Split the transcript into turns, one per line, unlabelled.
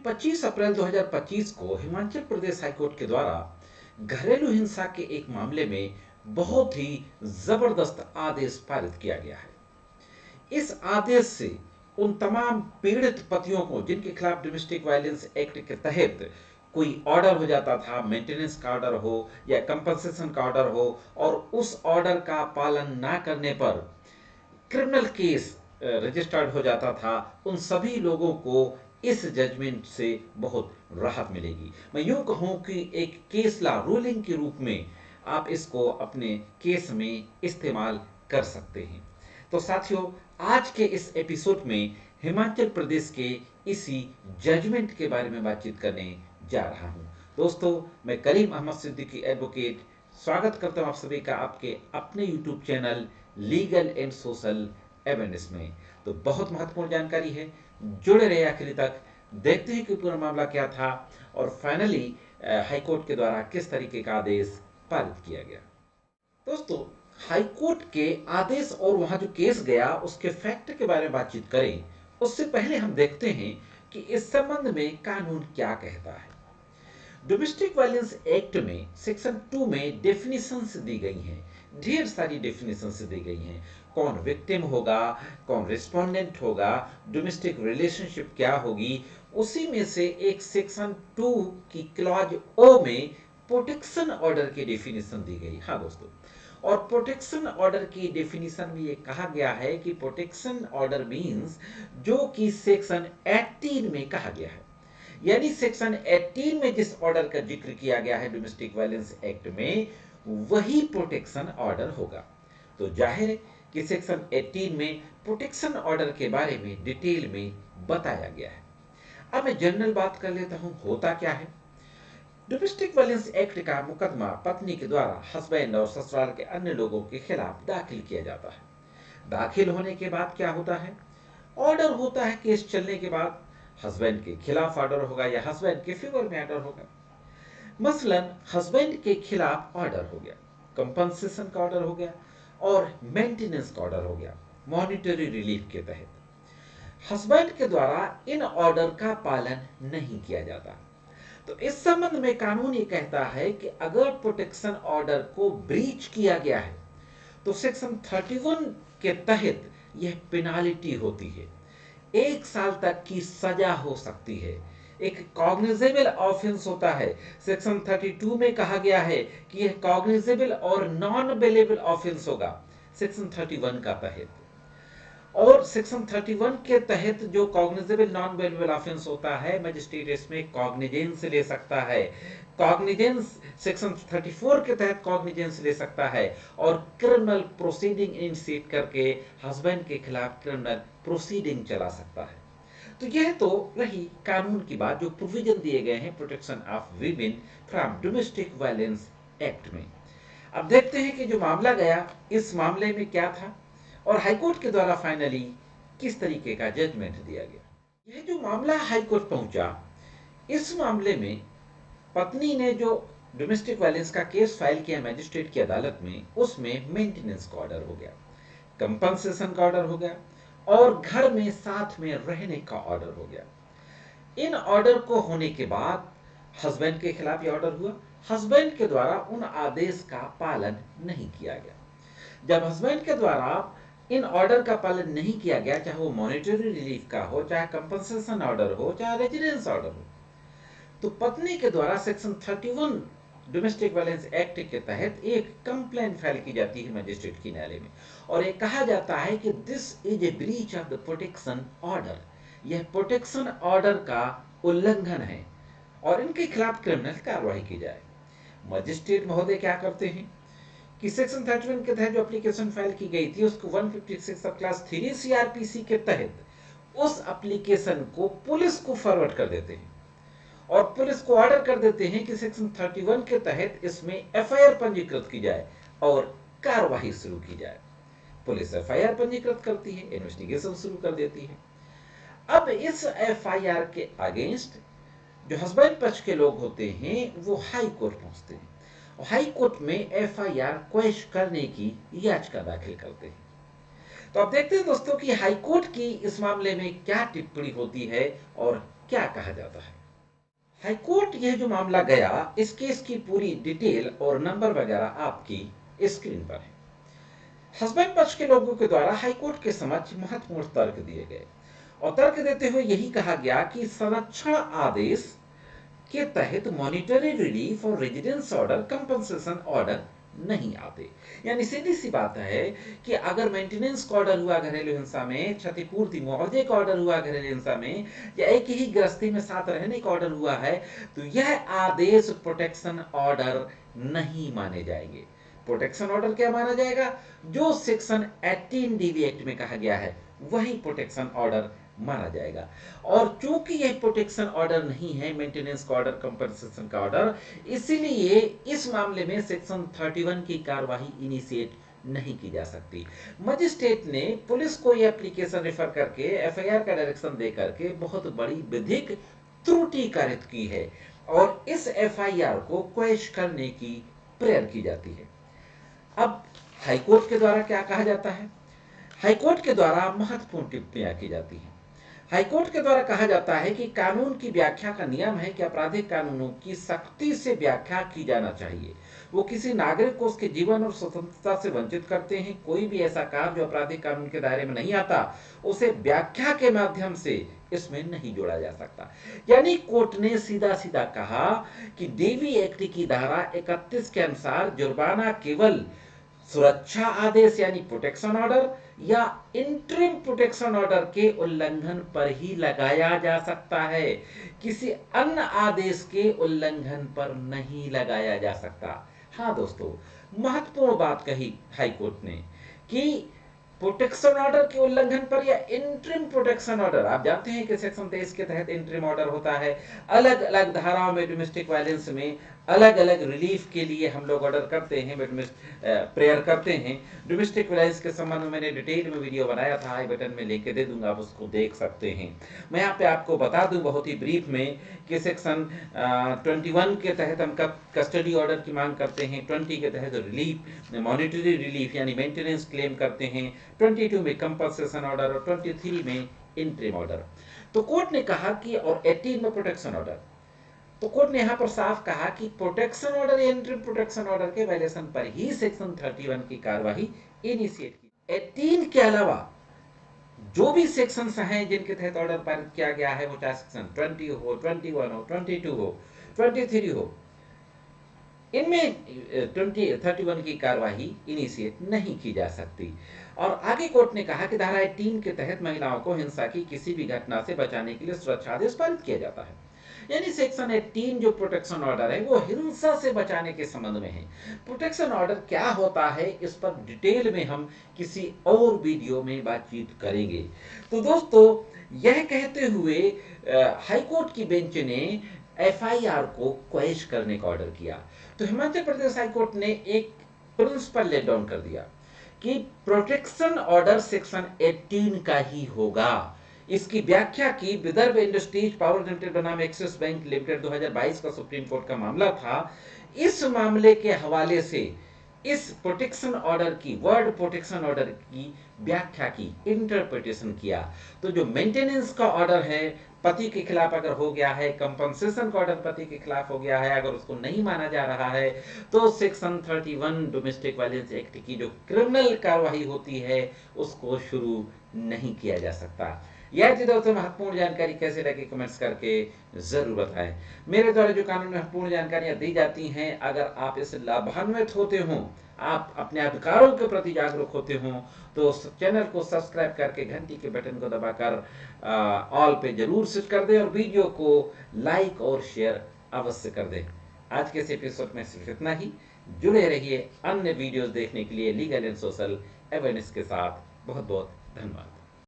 25 अप्रैल 2025 को हिमाचल प्रदेश हाईकोर्ट के द्वारा घरेलू हिंसा के एक मामले में बहुत ही जबरदस्त आदेश पारित किया गया है। इस आदेश से उन तमाम पीड़ित पतियों को जिनके खिलाफ डोमेस्टिक वायलेंस एक्ट के तहत कोई ऑर्डर हो जाता था, मेंटेनेंस का ऑर्डर हो या कंपनसेशन का ऑर्डर हो, और उस ऑर्डर का पालन ना करने पर क्रिमिनल केस रजिस्टर्ड हो जाता था, उन सभी लोगों को इस जजमेंट से बहुत राहत मिलेगी। मैं यूं कहूं कि एक केस लॉ रूलिंग के रूप में आप इसको अपने केस में इस्तेमाल कर सकते हैं। तो साथियों, आज के इस एपिसोड में हिमाचल प्रदेश के इसी जजमेंट के बारे में बातचीत करने जा रहा हूं। दोस्तों, मैं करीम अहमद सिद्दीकी एडवोकेट स्वागत करता हूं आप सभी का आपके अपने YouTube channel legal and social awareness में। तो बहुत महत्वपूर्ण जानकारी है, जुड़े रहे आखिरी तक, देखते हैं कि पूरा मामला क्या था और फाइनली हाईकोर्ट के द्वारा किस तरीके का आदेश पारित किया गया। दोस्तों, हाईकोर्ट के आदेश और वहां जो केस गया उसके फैक्ट के बारे में बातचीत करें उससे पहले हम देखते हैं कि इस संबंध में कानून क्या कहता है। डोमेस्टिक वायलेंस एक्ट में सेक्शन 2 में डेफिनेशंस दी गई हैं, ढेर सारी डेफिनेशंस दी गई हैं। कौन विक्टिम होगा, कौन रिस्पोंडेंट होगा, डोमेस्टिक रिलेशनशिप क्या होगी। उसी में से एक सेक्शन 2 की क्लॉज ओ में प्रोटेक्शन ऑर्डर की डेफिनेशन दी गई। हाँ दोस्तों, और प्रोटेक्शन ऑर्डर की डेफिनेशन में ये कहा गया है कि प्रोटेक्शन ऑर्डर मींस जो कि सेक्शन 18 में कहा गया है, यानी सेक्शन 18 में जिस ऑर्डर का जिक्र किया गया है डोमेस्टिक वायलेंस एक्ट में, वही प्रोटेक्शन ऑर्डर होगा। तो जाहिर है कि सेक्शन 18 में प्रोटेक्शन ऑर्डर के बारे में डिटेल में बताया गया है। अब मैं जनरल बात कर लेता हूं, होता क्या है। डोमेस्टिक वायलेंस एक्ट का मुकदमा पत्नी के द्वारा हस्बैंड और ससुराल के अन्य लोगों के खिलाफ दाखिल किया जाता है। दाखिल होने के बाद क्या होता है, ऑर्डर होता है। केस चलने के बाद हस्बैंड के खिलाफ ऑर्डर होगा या हस्बैंड के फेवर में ऑर्डर होगा। मसलन हस्बैंड के खिलाफ ऑर्डर हो गया, कंपनसेशन का ऑर्डर हो गया और मेंटेनेंस का ऑर्डर हो गया मॉनिटरी रिलीफ के तहत। हस्बैंड के द्वारा इन ऑर्डर का पालन नहीं किया जाता। तो इस संबंध में कानून ये कहता है कि अगर प्रोटेक्शन ऑर्डर को ब्रीच किया गया है तो सेक्शन 31 के तहत यह पेनाल्टी होती है, 1 साल तक की सजा हो सकती है। एक कॉग्निजेबल ऑफेंस होता है। सेक्शन 32 में कहा गया है कि यह कॉग्निजेबल और नॉन बेलेबल ऑफेंस होगा सेक्शन 31 का तहत। और सेक्शन 31 के तहत जो कॉग्निजेबल नॉन बेलेबल ऑफेंस होता है, मजिस्ट्रेट इसमें कॉग्निजेंस ले सकता है। कॉग्निजेंस सेक्शन 34 के तहत कॉग्निजेंस ले सकता है और क्रिमिनल प्रोसीडिंग इनिशिएट करके हस्बैंड के खिलाफ क्रिमिनल प्रोसीडिंग चला सकता है। तो यह तो रही कानून की बात, जो प्रोविजन दिए गए हैं protection of women from domestic violence act में। अब देखते हैं कि जो मामला गया, इस मामले में क्या था और हाईकोर्ट के द्वारा फाइनली किस तरीके का जजमेंट दिया गया। यह जो मामला हाईकोर्ट पहुंचा, इस मामले में पत्नी ने जो डोमेस्टिक वायलेंस का केस फाइल किया मजिस्ट्रेट की अदालत में, उसमें मेंटेनेंस का ऑर्डर हो गया, कंपनसेशन का ऑर्डर हो गया और घर में साथ में रहने का ऑर्डर हो गया। इन ऑर्डर को होने के बाद हस्बैंड के खिलाफ यह ऑर्डर हुआ। हस्बैंड के द्वारा उन आदेश का पालन नहीं किया गया। जब हस्बैंड के द्वारा इन ऑर्डर का पालन नहीं किया गया, चाहे वो मॉनिटरी रिलीफ का हो, चाहे कंपनसेशन ऑर्डर हो, चाहे रेजिडेंस ऑर्डर हो, तो पत्नी के द्वारा सेक्शन 31 डोमेस्टिक वायलेंस एक्ट के तहत एक कंप्लेंट फाइल की जाती है मजिस्ट्रेट की न्यायालय में और ये कहा जाता है कि this is a breach of the protection order, यह प्रोटेक्शन ऑर्डर का उल्लंघन है और इनके खिलाफ क्रिमिनल कार्रवाई की जाए। मजिस्ट्रेट महोदय क्या करते हैं कि सेक्शन 31 के तहत जो एप्लीकेशन फाइल की गई थी उसको 156 सब क्लास 3 सीआरपीसी के तहत उस एप्लीकेशन को पुलिस को फॉरवर्ड कर देते हैं और पुलिस को ऑर्डर कर देते हैं कि सेक्शन 31 के तहत इसमें एफआईआर पंजीकृत की जाए और कार्रवाई शुरू की जाए। पुलिस एफआईआर पंजीकृत करती है, इन्वेस्टिगेशन शुरू कर देती है। अब इस एफआईआर के अगेंस्ट जो हस्बैंड पक्ष के लोग होते हैं वो हाई कोर्ट पहुंचते हैं और हाई कोर्ट में एफआईआर क्वैश करने की याचिका दाखिल करते हैं। तो अब देखते हैं दोस्तों कि हाई कोर्ट की इस मामले में क्या टिप्पणी होती है और क्या कहा जाता है। हाईकोर्ट यह जो मामला गया, इस केस की पूरी डिटेल और नंबर वगैरह आपकी स्क्रीन पर है। हस्बैंड पक्ष के लोगों के द्वारा हाईकोर्ट के समक्ष महत्वपूर्ण तर्क दिए गए और तर्क देते हुए यही कहा गया कि संरक्षण आदेश के तहत मॉनिटरी रिलीफ और रेजिडेंस ऑर्डर कंपनसेशन ऑर्डर नहीं आते। यानी सीधी सी बात है कि अगर मेंटेनेंस का ऑर्डर हुआ घरेलू हिंसा में, क्षतिपूर्ति मुआवजे का ऑर्डर हुआ घरेलू हिंसा में, या एक ही गृहस्थी में साथ रहने का ऑर्डर हुआ है, तो यह आदेश प्रोटेक्शन ऑर्डर नहीं माने जाएंगे। प्रोटेक्शन ऑर्डर क्या माना जाएगा? जो सेक्शन 18 डीवी एक्ट में कहा गया है वही प्रोटेक्शन ऑर्डर माना जाएगा। और चूंकि यह प्रोटेक्शन ऑर्डर नहीं है, मेंटेनेंस का ऑर्डर, कंपनसेशन का ऑर्डर, इसीलिए इस मामले में सेक्शन 31 की कार्यवाही इनिशिएट नहीं की जा सकती। मजिस्ट्रेट ने पुलिस को यह एप्लीकेशन रेफर करके, एफआईआर का डायरेक्शन दे करके बहुत बड़ी विधिक त्रुटि कारित की है और इस एफआईआर को क्वैश करने की प्रेयर की जाती है। अब हाईकोर्ट के द्वारा क्या कहा जाता है? हाईकोर्ट के द्वारा महत्वपूर्ण टिप्पणियां की जाती हैं। हाईकोर्ट के द्वारा कहा जाता है कि कानून की व्याख्या का नियम है कि आपराधिक कानूनों की सख्ती से व्याख्या की जाना चाहिए। वो किसी नागरिक को उसके जीवन और स्वतंत्रता से वंचित करते हैं। कोई भी ऐसा काम जो आपराधिक कानून के दायरे में नहीं आता, उसे व्याख्या के माध्यम से इसमें नहीं जोड़ा जा सकता। यानी कोर्ट ने सीधा सीधा कहा कि डीवी एक्ट की धारा 31 के अनुसार जुर्माना केवल सुरक्षा आदेश यानी प्रोटेक्शन ऑर्डर या इंटरिम प्रोटेक्शन ऑर्डर के उल्लंघन पर ही लगाया जा सकता है, किसी अन्य आदेश के उल्लंघन पर नहीं लगाया जा सकता। हाँ दोस्तों, महत्वपूर्ण बात कही हाईकोर्ट ने कि प्रोटेक्शन ऑर्डर के उल्लंघन पर या इंटरिम प्रोटेक्शन ऑर्डर, आप जानते हैं कि सेक्शन 23 के तहत इंटरिम ऑर्डर होता है। अलग अलग धाराओं में डोमेस्टिक वायलेंस में अलग अलग रिलीफ के लिए हम लोग ऑर्डर करते हैं, प्रेयर करते हैं। डोमेस्टिक वायलेंस के संबंध में मैंने डिटेल में वीडियो बनाया था, आई बटन में लेके दे दूंगा, आप उसको देख सकते हैं। मैं यहाँ पे आपको बता दूं बहुत ही ब्रीफ में कि सेक्शन 21 के तहत हम कस्टडी ऑर्डर की मांग करते हैं, 20 के तहत रिलीफ, मॉनिटरी रिलीफ यानी मेंटेनेंस क्लेम करते हैं, 22 में कंपनसेशन ऑर्डर और 23 में इंटरिम ऑर्डर। तो कोर्ट ने कहा कि, और 18 में प्रोटेक्शन ऑर्डर, तो कोर्ट ने यहां पर साफ कहा कि प्रोटेक्शन ऑर्डर या इंटरिम प्रोटेक्शन ऑर्डर के वायलेशन पर ही सेक्शन 31 की कार्यवाही इनिशिएट की। 18 के अलावा जो भी सेक्शंस हैं जिनके तहत ऑर्डर पारित किया गया है, वो चाहे सेक्शन 20 हो, 21 हो, 22 हो, 23 हो, इनमें 31 की कार्यवाही इनिशिएट नहीं की जा सकती। और आगे कोर्ट ने कहा कि धारा 18 के तहत महिलाओं को हिंसा की किसी भी घटना से बचाने के लिए सुरक्षा आदेश पारित किया जाता है। यानी सेक्शन 18 जो प्रोटेक्शन ऑर्डर है वो हिंसा से बचाने के संबंध में है। प्रोटेक्शन ऑर्डर क्या होता है, इस पर डिटेल में हम किसी और वीडियो में बातचीत करेंगे। तो दोस्तों, यह कहते हुए हाईकोर्ट की बेंच ने एफआईआर को क्वैश करने का ऑर्डर किया। तो हिमाचल प्रदेश हाईकोर्ट ने एक प्रिंसिपल लेट डाउन कर दिया कि प्रोटेक्शन ऑर्डर सेक्शन 18 का ही होगा। इसकी व्याख्या की विदर्भ इंडस्ट्रीज पावर लिमिटेड बनाम एक्सिस बैंक लिमिटेड 2022 का सुप्रीम कोर्ट का मामला था। इस मामले के हवाले से इस प्रोटेक्शन ऑर्डर की, वर्ड प्रोटेक्शन ऑर्डर की व्याख्या की, इंटरप्रिटेशन किया। तो जो मेंटेनेंस का ऑर्डर है पति के खिलाफ अगर हो गया है, कंपनसेशन का ऑर्डर पति के खिलाफ हो गया है, अगर उसको नहीं माना जा रहा है, तो सेक्शन 31 डोमेस्टिक वायलेंस एक्ट की जो क्रिमिनल कार्रवाई होती है उसको शुरू नहीं किया जा सकता। यह दोस्तों महत्वपूर्ण जानकारी कैसे लगी कमेंट्स करके जरूर बताएं। मेरे द्वारा जो कानून में महत्वपूर्ण जानकारियां दी जाती हैं, अगर आप इससे लाभान्वित होते हो, आप अपने अधिकारों के प्रति जागरूक होते हो, तो चैनल को सब्सक्राइब करके घंटी के बटन को दबाकर ऑल पे जरूर सेट कर दें और वीडियो को लाइक और शेयर अवश्य कर दें। आज के इस एपिसोड में सिर्फ इतना ही। जुड़े रहिए अन्य वीडियोस देखने के लिए लीगल एंड सोशल अवेयरनेस के साथ। बहुत बहुत धन्यवाद।